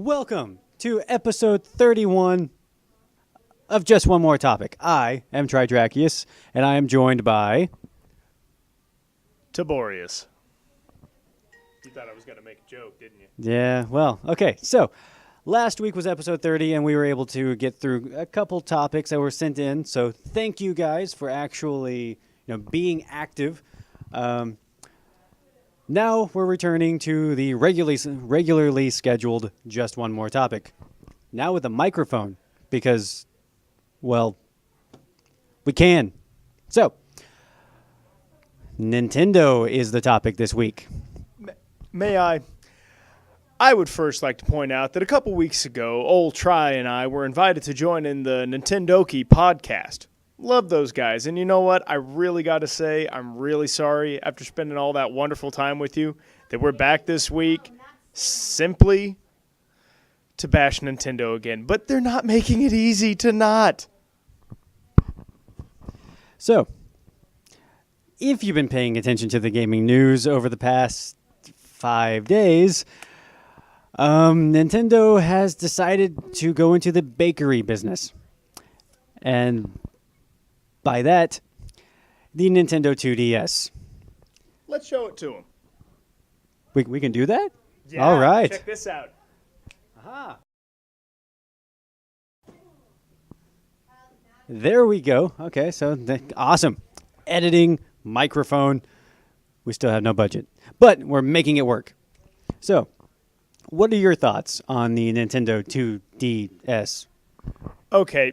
Welcome to episode 31 of Just One More Topic. I am Tridrakious, and I am joined by... Tiborius. You thought I was going to make a joke, didn't you? Yeah, well, okay. So, last week was episode 30, and we were able to get through a couple topics that were sent in. So, thank you guys for actually, being active. Now we're returning to the regularly scheduled Just One More Topic. Now with a microphone, because, well, we can. So, Nintendo is the topic this week. May I? I would first like to point out that a couple weeks ago, old Tri and I were invited to join in the Nintendoki podcast. Love those guys. And you know what? I really got to say, I'm really sorry after spending all that wonderful time with you that we're back this week simply to bash Nintendo again. But they're not making it easy to not. So, if you've been paying attention to the gaming news over the past 5 days, Nintendo has decided to go into the bakery business. And by that, the Nintendo 2DS. Let's show it to them. We can do that? Yeah, all right. Check this out. Aha. There we go. Okay, so awesome. Editing, microphone. We still have no budget, but we're making it work. So, what are your thoughts on the Nintendo 2DS? Okay.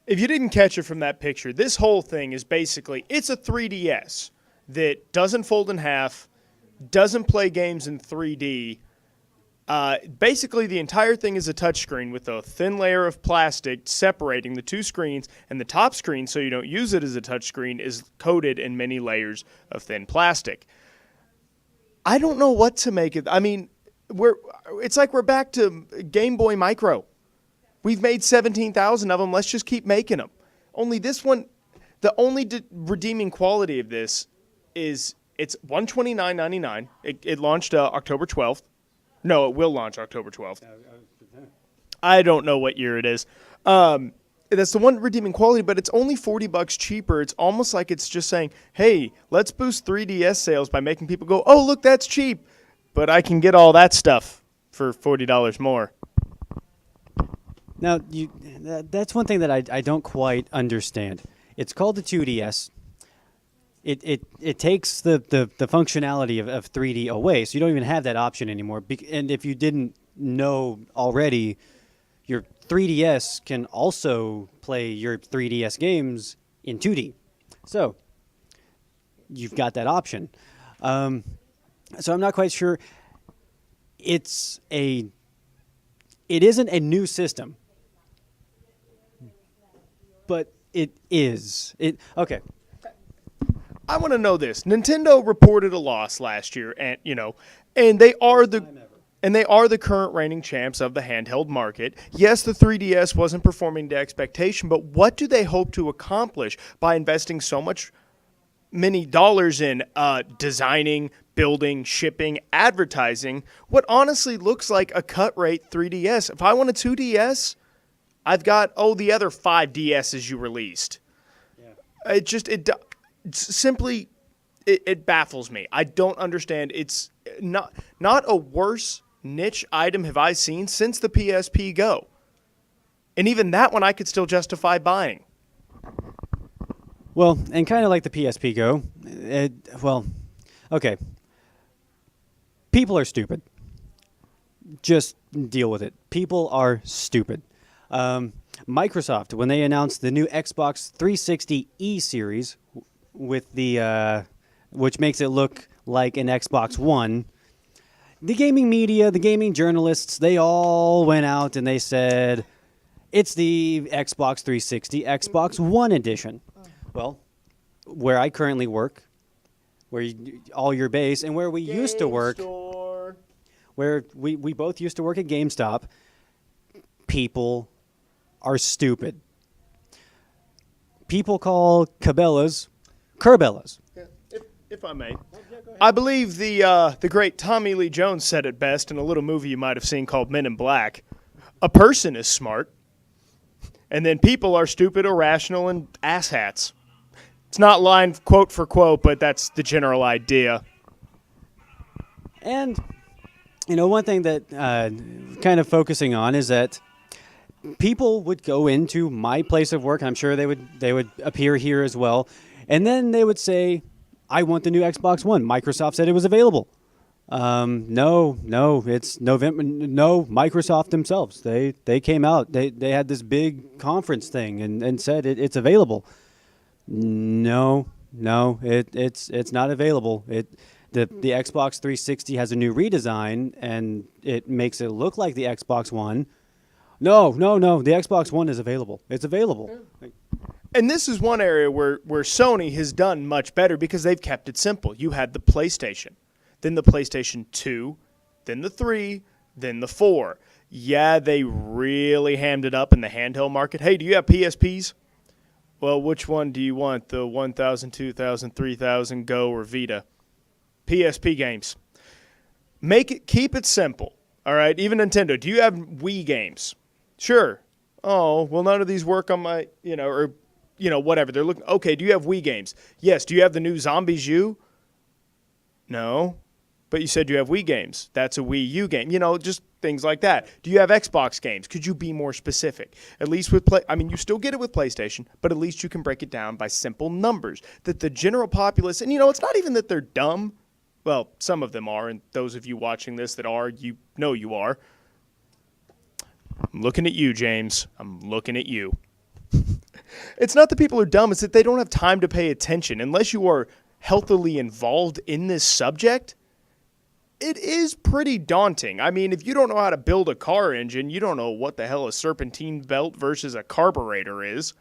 If you didn't catch it from that picture, this whole thing is basically, it's a 3DS that doesn't fold in half, doesn't play games in 3D. Basically, the entire thing is a touchscreen with a thin layer of plastic separating the two screens, and the top screen, so you don't use it as a touchscreen, is coated in many layers of thin plastic. I don't know what to make of it. I mean, it's like we're back to Game Boy Micro. We've made 17,000 of them. Let's just keep making them. Only this one, the only redeeming quality of this is it's $129.99. It launched October 12th. No, it will launch October 12th. I don't know what year it is. That's the one redeeming quality, but it's only $40 cheaper. It's almost like it's just saying, hey, let's boost 3DS sales by making people go, oh, look, that's cheap. But I can get all that stuff for $40 more. Now, that's one thing that I don't quite understand. It's called the 2DS. It takes the functionality of 3D away, so you don't even have that option anymore. And if you didn't know already, your 3DS can also play your 3DS games in 2D. So you've got that option. So I'm not quite sure. It isn't a new system, but it is. Okay. I want to know this. Nintendo reported a loss last year, and they are the current reigning champs of the handheld market. Yes, the 3DS wasn't performing to expectation, but what do they hope to accomplish by investing many dollars in designing, building, shipping, advertising what honestly looks like a cut rate 3DS? If I want a 2DS, I've got the other 5 DSs you released. Yeah. It baffles me. I don't understand. It's not a worse niche item have I seen since the PSP Go. And even that one I could still justify buying. Well, and kind of like the PSP Go, okay. People are stupid. Just deal with it. People are stupid. Microsoft, when they announced the new Xbox 360 E series with the which makes it look like an Xbox One, the gaming media, the gaming journalists, they all went out and they said it's the Xbox 360 Xbox One edition. Well, where I currently work, where all your base, and where we used to work, where we both used to work at GameStop, people are stupid. People call Cabela's Kerbellas. if I may. I believe the great Tommy Lee Jones said it best in a little movie you might have seen called Men in Black. A person is smart, and then people are stupid, irrational, and asshats. It's not line quote for quote, but that's the general idea. And, one thing that kind of focusing on is that people would go into my place of work. I'm sure they would appear here as well. And then they would say, I want the new Xbox One. Microsoft said it was available. No, it's November. No, Microsoft themselves. They came out. They had this big conference thing and said it's available. No, it's not available. The Xbox 360 has a new redesign, and it makes it look like the Xbox One. No, the Xbox One is available. It's available. And this is one area where Sony has done much better because they've kept it simple. You had the PlayStation, then the PlayStation 2, then the 3, then the 4. Yeah, they really hammed it up in the handheld market. Hey, do you have PSPs? Well, which one do you want? The 1000, 2000, 3000, Go, or Vita? PSP games. Keep it simple. All right, even Nintendo. Do you have Wii games? Sure. Oh, well, none of these work on my, whatever. They're looking. Okay, do you have Wii games? Yes. Do you have the new Zombies U? No. But you said you have Wii games. That's a Wii U game. Just things like that. Do you have Xbox games? Could you be more specific? At least with you still get it with PlayStation, but at least you can break it down by simple numbers that the general populace, and it's not even that they're dumb. Well, some of them are, and those of you watching this that are, you know you are. I'm looking at you, James. I'm looking at you. It's not that people are dumb. It's that they don't have time to pay attention. Unless you are healthily involved in this subject, it is pretty daunting. I mean, if you don't know how to build a car engine, you don't know what the hell a serpentine belt versus a carburetor is.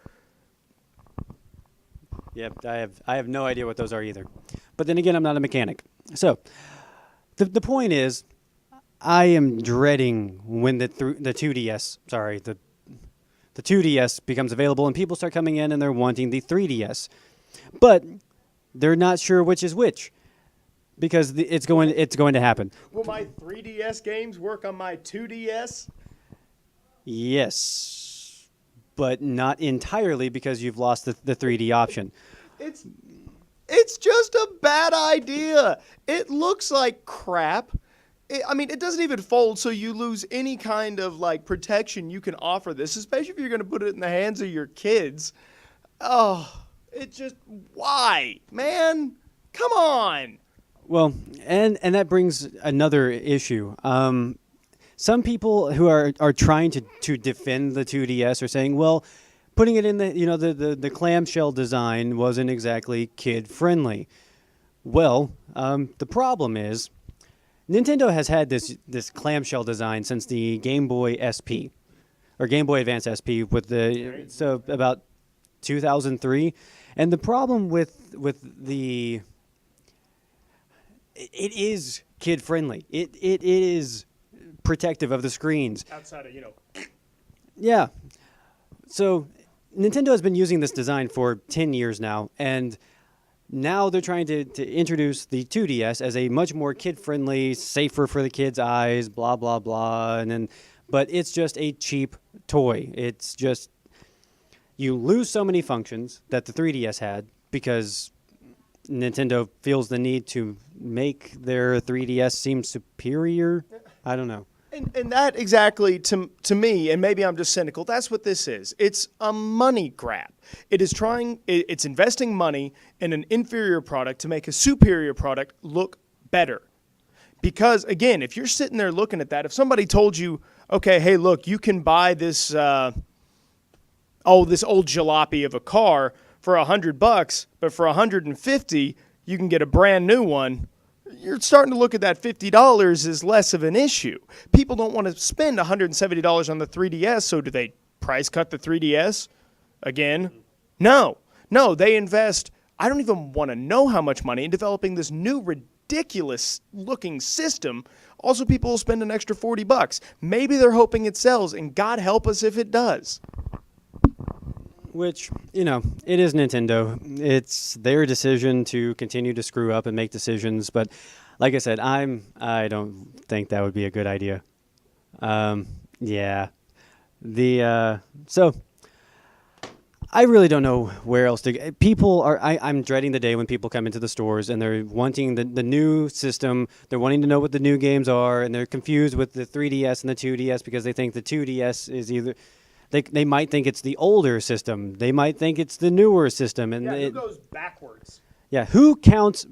Yep, I have no idea what those are either. But then again, I'm not a mechanic. So, the point is, I am dreading when the 2DS, the 2DS becomes available and people start coming in and they're wanting the 3DS. But they're not sure which is which because it's going to happen. Will my 3DS games work on my 2DS? Yes, but not entirely because you've lost the 3D option. It's just a bad idea. It looks like crap. It doesn't even fold, so you lose any kind of protection you can offer this, especially if you're going to put it in the hands of your kids. Oh, why, man? Come on. Well, and that brings another issue. Some people who are trying to defend the 2DS are saying, well, putting it in the clamshell design wasn't exactly kid friendly. Well, the problem is Nintendo has had this clamshell design since the Game Boy SP or Game Boy Advance SP so about 2003, and the problem with it is kid friendly. It is protective of the screens. Outside of Yeah. So Nintendo has been using this design for 10 years now, and now they're trying to introduce the 2DS as a much more kid-friendly, safer for the kids' eyes, blah, blah, blah. But it's just a cheap toy. It's just you lose so many functions that the 3DS had because Nintendo feels the need to make their 3DS seem superior. I don't know. And that exactly, to me, and maybe I'm just cynical, that's what this is. It's a money grab. It's investing money in an inferior product to make a superior product look better. Because, again, if you're sitting there looking at that, if somebody told you, okay, hey, look, you can buy this old jalopy of a car for $100, but for $150, you can get a brand new one. You're starting to look at that $50 as less of an issue. People don't want to spend $170 on the 3DS, so do they price cut the 3DS again? No, they invest, I don't even want to know how much money in developing this new ridiculous-looking system. Also, people will spend an extra $40. Maybe they're hoping it sells, and God help us if it does. Which, it is Nintendo. It's their decision to continue to screw up and make decisions. But like I said, I don't think that would be a good idea. Yeah. So I really don't know where else to go. People are, I'm dreading the day when people come into the stores and they're wanting the new system. They're wanting to know what the new games are, and they're confused with the 3DS and the 2DS because they think the 2DS is either, they might think it's the older system. They might think it's the newer system. And Yeah, who goes backwards? Yeah, who counts?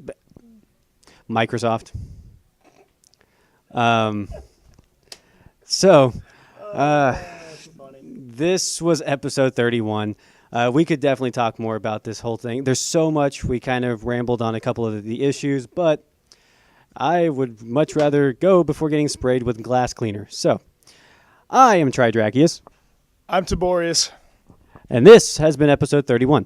Microsoft. So, That's funny. this was episode 31. We could definitely talk more about this whole thing. There's so much. We kind of rambled on a couple of the issues, but I would much rather go before getting sprayed with glass cleaner. So, I am Tridrakious, I'm Tiborius. and this has been episode 31.